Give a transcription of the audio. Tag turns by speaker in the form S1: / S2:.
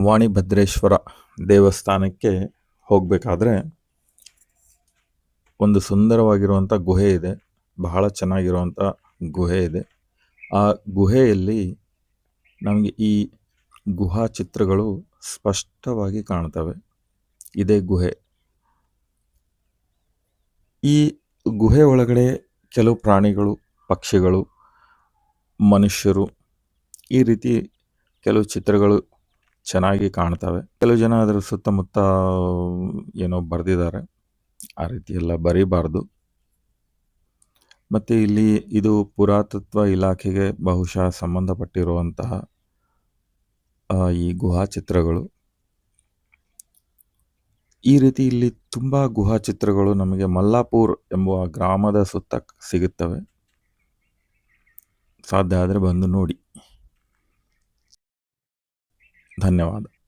S1: ವಾಣಿಭದ್ರೇಶ್ವರ ದೇವಸ್ಥಾನಕ್ಕೆ ಹೋಗಬೇಕಾದ್ರೆ ಒಂದು ಸುಂದರವಾಗಿರುವಂಥ ಗುಹೆ ಇದೆ. ಬಹಳ ಚೆನ್ನಾಗಿರುವಂಥ ಗುಹೆ ಇದೆ. ಆ ಗುಹೆಯಲ್ಲಿ ನಮಗೆ ಈ ಗುಹಾ ಚಿತ್ರಗಳು ಸ್ಪಷ್ಟವಾಗಿ ಕಾಣ್ತವೆ. ಇದೇ ಗುಹೆ. ಈ ಗುಹೆ ಒಳಗಡೆ ಕೆಲವು ಪ್ರಾಣಿಗಳು, ಪಕ್ಷಿಗಳು, ಮನುಷ್ಯರು ಈ ರೀತಿ ಕೆಲವು ಚಿತ್ರಗಳು ಚೆನ್ನಾಗಿ ಕಾಣ್ತವೆ. ಕೆಲವು ಜನ ಅದರ ಸುತ್ತಮುತ್ತ ಏನೋ ಬರೆದಿದ್ದಾರೆ. ಆ ರೀತಿ ಎಲ್ಲ ಬರೀಬಾರ್ದು. ಮತ್ತು ಇಲ್ಲಿ ಇದು ಪುರಾತತ್ವ ಇಲಾಖೆಗೆ ಬಹುಶಃ ಸಂಬಂಧಪಟ್ಟಿರುವಂತಹ ಈ ಗುಹಾ ಚಿತ್ರಗಳು. ಈ ರೀತಿ ಇಲ್ಲಿ ತುಂಬ ಗುಹಾ ಚಿತ್ರಗಳು ನಮಗೆ ಮಲ್ಲಾಪುರ್ ಎಂಬುವ ಗ್ರಾಮದ ಸುತ್ತ ಸಿಗುತ್ತವೆ. ಸಾಧ್ಯ ಆದರೆ ಬಂದು ನೋಡಿ. ಧನ್ಯವಾದ.